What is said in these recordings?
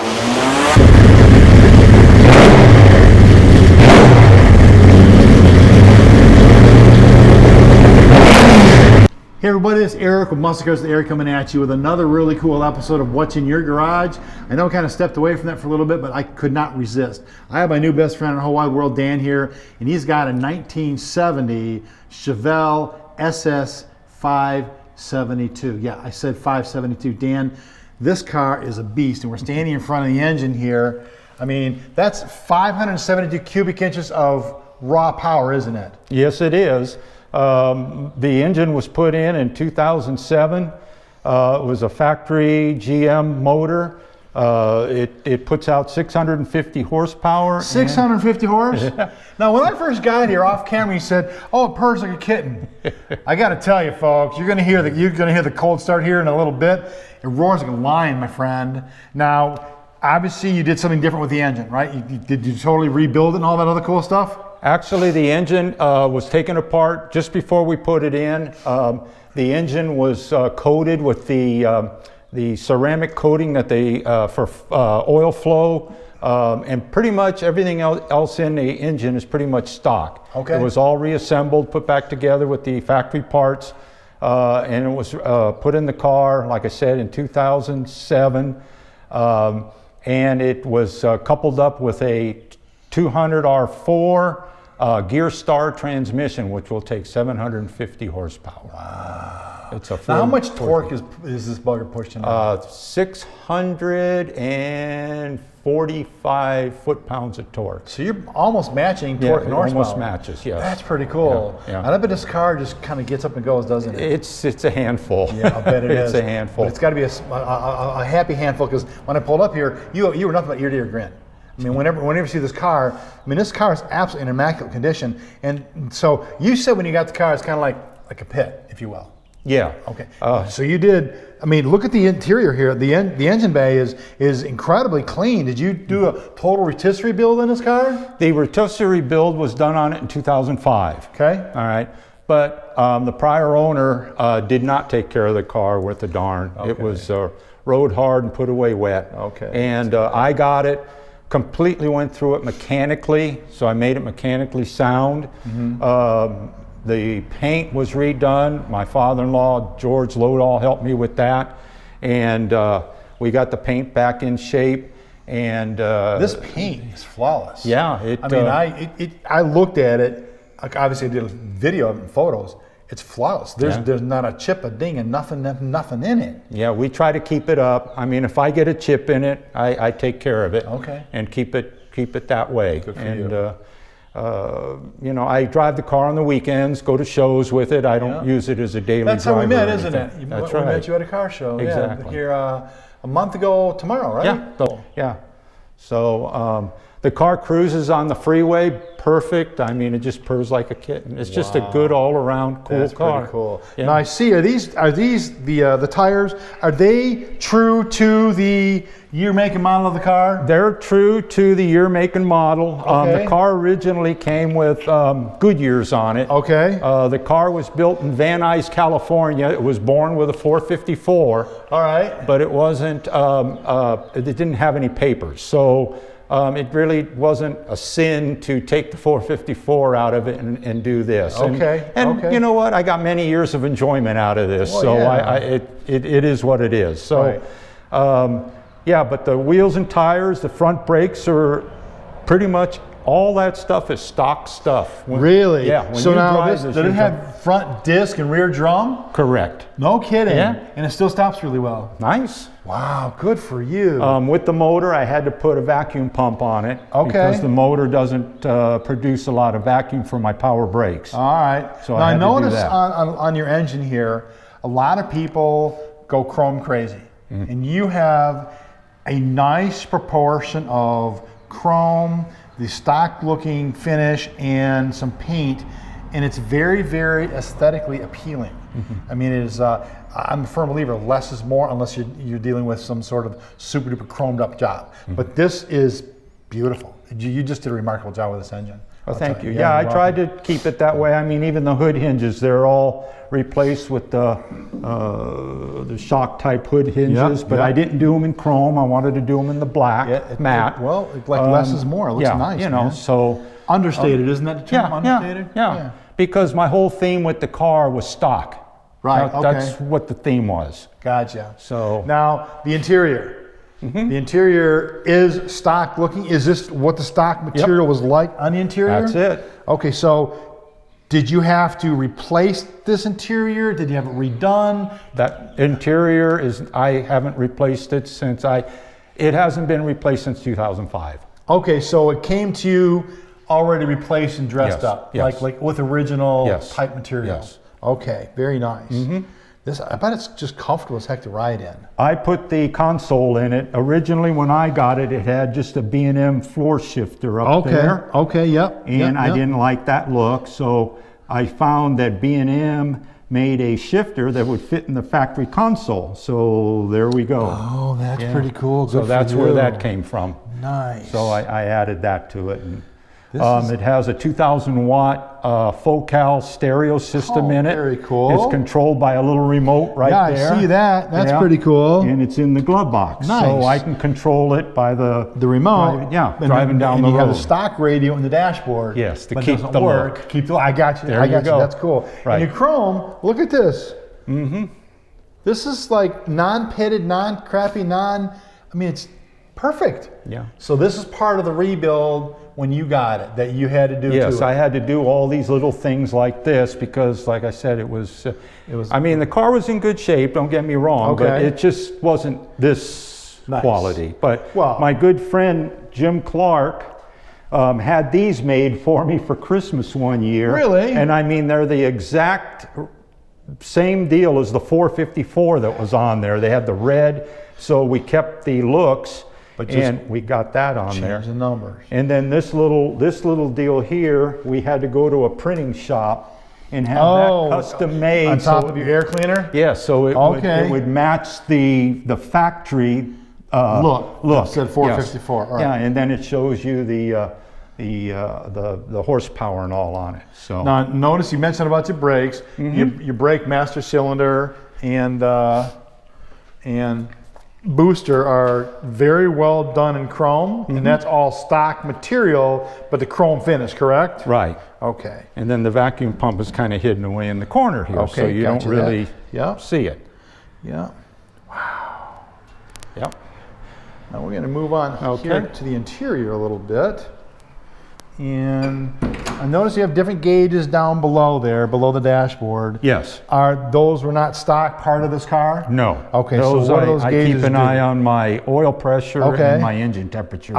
Hey everybody, it's Eric with Muscle Cars. Eric coming at you with another really cool episode of What's in Your Garage. I know I kind of stepped away from that for a little bit, but I could not resist. I have my new best friend in the whole wide world, Dan, here, and he's got a 1970 Chevelle SS 572. Yeah, I said 572. Dan, this car is a beast, and we're standing in front of the engine here. I mean, that's 572 cubic inches of raw power, isn't it? Yes, it is. The engine was put in 2007. It was a factory GM motor. It puts out 650 horsepower. 650 horse? Yeah. Now, when I first got here off camera, you said, "Oh, it purrs like a kitten." I got to tell you, folks, you're going to hear the cold start here in a little bit. It roars like a lion, my friend. Now, obviously, you did something different with the engine, right? Did you totally rebuild it and all that other cool stuff? Actually, the engine was taken apart just before we put it in. The engine was coated with the ceramic coating that they for oil flow, and pretty much everything else in the engine is pretty much stock. Okay. It was all reassembled, put back together with the factory parts, and it was put in the car, like I said, in 2007, and it was coupled up with a 200R4 gear star transmission, which will take 750 horsepower. Wow. It's a now, how much torque is this bugger pushing? 645 foot-pounds of torque. So you're almost matching torque and horsepower. Almost matches, yes. That's pretty cool. Yeah. I bet this car just kind of gets up and goes, doesn't it? It's a handful. Yeah, I bet it is. It's a handful. But it's got to be a happy handful, because when I pulled up here, you were nothing but ear-to-ear grin. I mean, whenever you see this car, I mean, this car is absolutely in immaculate condition. And so you said when you got the car, it's kind of like a pit, if you will. Yeah. Okay. So you did. I mean, look at the interior here. The engine bay is incredibly clean. Did you do a total rotisserie build in this car? The rotisserie build was done on it in 2005. Okay. All right. But the prior owner did not take care of the car worth a darn. Okay. It was rode hard and put away wet. Okay. And I got it. Completely went through it mechanically, so I made it mechanically sound. Mm-hmm. The paint was redone. My father-in-law, George Lodahl, helped me with that. And we got the paint back in shape. And this paint is flawless. Yeah. I looked at it. Obviously, I did a video of it and photos. It's flawless. There's not a chip, a ding, and nothing in it. Yeah, we try to keep it up. I mean, if I get a chip in it, I take care of it. Okay. And keep it that way. Good for you. You know, I drive the car on the weekends, go to shows with it. I don't use it as a daily driver. That's how we met, isn't it? That's we right. met you at a car show. Exactly. Yeah, here a month ago tomorrow, right? Yeah. Yeah. So the car cruises on the freeway perfect. I mean, it just purrs like a kitten. It's just a good all-around cool car. That's pretty cool. Yeah. Now I see, are these the tires? Are they true to the year, make, and model of the car? They're true to the year, make, and model. Okay. The car originally came with Goodyears on it. Okay. The car was built in Van Nuys, California. It was born with a 454. All right. But it wasn't. It didn't have any papers, so. It really wasn't a sin to take the 454 out of it and do this. Okay. And you know what? I got many years of enjoyment out of this. Well, so yeah. it is what it is. So, right. yeah, but the wheels and tires, the front brakes are pretty much, all that stuff is stock stuff. Really? Yeah. So now, does it have front disc and rear drum? Correct. No kidding. Yeah. And it still stops really well. Nice. Wow, good for you. With the motor, I had to put a vacuum pump on it. Okay. Because the motor doesn't produce a lot of vacuum for my power brakes. All right. So now I had to do notice that. on your engine here, a lot of people go chrome crazy. Mm-hmm. And you have a nice proportion of chrome, the stock looking finish, and some paint, and it's very, very aesthetically appealing. Mm-hmm. I mean, it is, I'm a firm believer, less is more, unless you're dealing with some sort of super duper chromed up job. Mm-hmm. But this is beautiful. You just did a remarkable job with this engine. Oh, thank you. Yeah, I tried to keep it that way. I mean, even the hood hinges, they're all replaced with the shock type hood hinges, but I didn't do them in chrome. I wanted to do them in the black matte. Well, like less is more. It looks nice. You know, so understated, isn't that the term? Understated? Yeah. Because my whole theme with the car was stock. Right. That's what the theme was. Gotcha. So now the interior. The interior is stock looking. Is this what the stock material was like on the interior? That's it. Okay, so did you have to replace this interior? Did you have it redone? That interior is, I haven't replaced it since it hasn't been replaced since 2005. Okay, so it came to you already replaced and dressed up, like with original type material. Yes. Okay, very nice. This, I bet it's just comfortable as heck to ride in. I put the console in it. Originally, when I got it, it had just a B&M floor shifter up there. Okay, yep. And I didn't like that look, so I found that B&M made a shifter that would fit in the factory console. So there we go. Oh, that's pretty cool. Good so that's where that came from. Nice. So I added that to it. And, it has a 2,000 watt Focal stereo system in it. Very cool. It's controlled by a little remote there. Yeah, I see that. That's pretty cool. And it's in the glove box. Nice. So I can control it by the remote. Driving down the road. And you have a stock radio in the dashboard. Yes, to keep the look. I got you. I got you. That's cool. Right. And your chrome, look at this. This is like non-pitted, I mean, it's perfect. Yeah. So this is part of the rebuild when you got it that you had to do. Yes, I had to do all these little things like this because, like I said, it was. I mean, the car was in good shape. Don't get me wrong, but it just wasn't this quality. But my good friend Jim Clark had these made for me for Christmas one year. Really? And I mean, they're the exact same deal as the 454 that was on there. They had the red, so we kept the looks. And we got that on there. Change the numbers. And then this little deal here, we had to go to a printing shop and have that custom made. On top of your air cleaner? Yeah, so it would match the factory look. It said 454. Yes. All right. Yeah, and then it shows you the horsepower and all on it. So now notice you mentioned about your brakes. Your brake master cylinder and booster are very well done in chrome, and that's all stock material, but the chrome finish, correct? Right. Okay. And then the vacuum pump is kind of hidden away in the corner here, so you don't really see it. Yeah. Wow. Yep. Now we're going to move on here to the interior a little bit. And I notice you have different gauges down below there, below the dashboard. Yes. Those were not stock part of this car? No. Okay, so what do those gauges I keep an eye on my oil pressure and my engine temperature.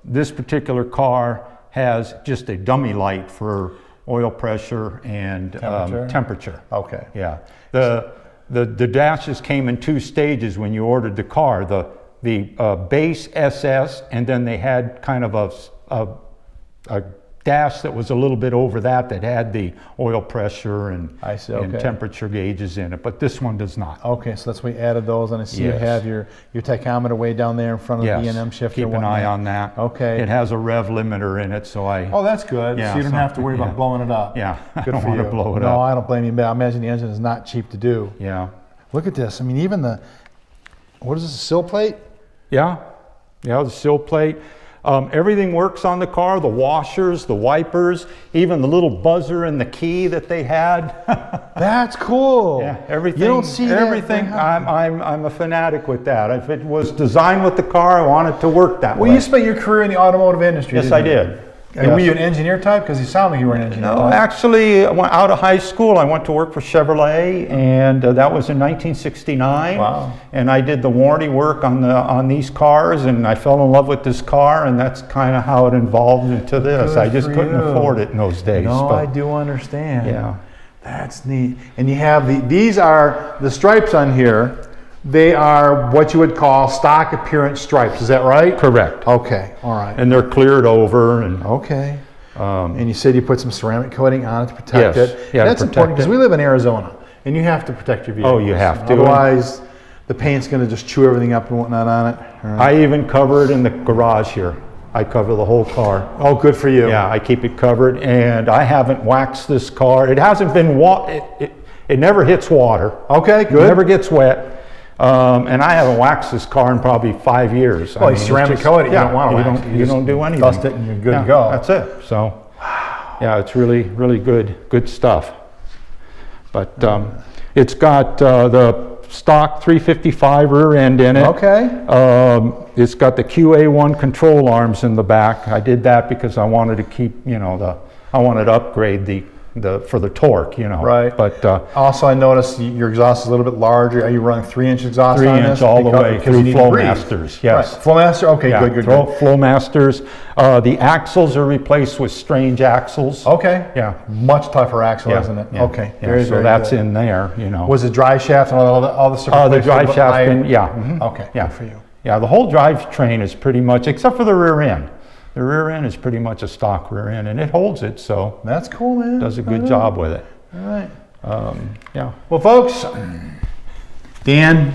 This particular car has just a dummy light for oil pressure and temperature. Okay. Yeah. The dashes came in two stages when you ordered the car. The base SS, and then they had kind of a dash that was a little bit over that had the oil pressure and temperature gauges in it, but this one does not. Okay, so that's why we added those, and I see you have your tachometer way down there in front of the B&M shifter. Keep an eye on that. Okay. It has a rev limiter in it, so Oh, that's good. Yeah, so you don't have to worry about blowing it up. Yeah, good I don't want to blow it up. No, I don't blame you. But I imagine the engine is not cheap to do. Yeah. Look at this. I mean, even what is this, a sill plate? Yeah, the sill plate. Everything works on the car, the washers, the wipers, even the little buzzer and the key that they had. That's cool. Yeah, everything. You don't see everything. I'm a fanatic with that. If it was designed with the car, I want it to work that way. Well, you spent your career in the automotive industry. Yes, I did. Were you an engineer type? Because you sound like you were an engineer. No, actually, out of high school, I went to work for Chevrolet, and that was in 1969. Wow. And I did the warranty work on these cars, and I fell in love with this car, and that's kind of how it evolved into this. I just couldn't afford it in those days. No, I do understand. Yeah. That's neat. And you have these are the stripes on here. They are what you would call stock appearance stripes. Is that right? Correct. Okay. All right. And they're cleared over. And okay. And you said you put some ceramic coating on it to protect it. Yeah, that's important because we live in Arizona, and you have to protect your vehicles. Oh, you have to. Otherwise, the paint's going to just chew everything up and whatnot on it. Right. I even cover it in the garage here. I cover the whole car. Oh, good for you. Yeah, I keep it covered, and I haven't waxed this car. It hasn't been it never hits water. Okay, good. It never gets wet. And I haven't waxed this car in probably 5 years. Well, ceramic coated, you don't want to wax. You don't do anything. Dust it and you're good to go. That's it. So, yeah, it's really, really good stuff. But it's got the stock 355 rear end in it. Okay. It's got the QA1 control arms in the back. I did that because I wanted to keep, I wanted to upgrade for the torque, Right. But also, I noticed your exhaust is a little bit larger. Are you running 3-inch exhaust 3 on inch this? all the way Because you through need to Flow breathe. Masters. Yes. Right. Flow Master. Okay. Yeah, Good. Flow Masters. The axles are replaced with strange axles. Okay. Yeah. Much tougher axle, isn't it? Yeah. Okay. Yeah, Very, so very that's good. in there, Was the drive shaft and all the stuff? The drive shaft, yeah. Okay. Yeah. Good for you. Yeah, the whole drivetrain is pretty much, except for the rear end. The rear end is pretty much a stock rear end, and it holds it, so That's cool, man. does a good job with it. All right. Yeah. Well, folks, Dan,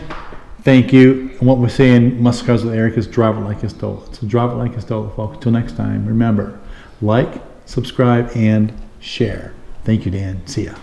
thank you. And what we're saying, Muscle Cars with Eric, is drive it like you stole it. So drive it like you stole it, folks. Till next time, remember, like, subscribe, and share. Thank you, Dan. See ya.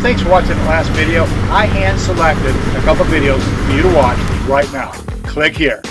Thanks for watching the last video. I hand selected a couple videos for you to watch right now. Click here.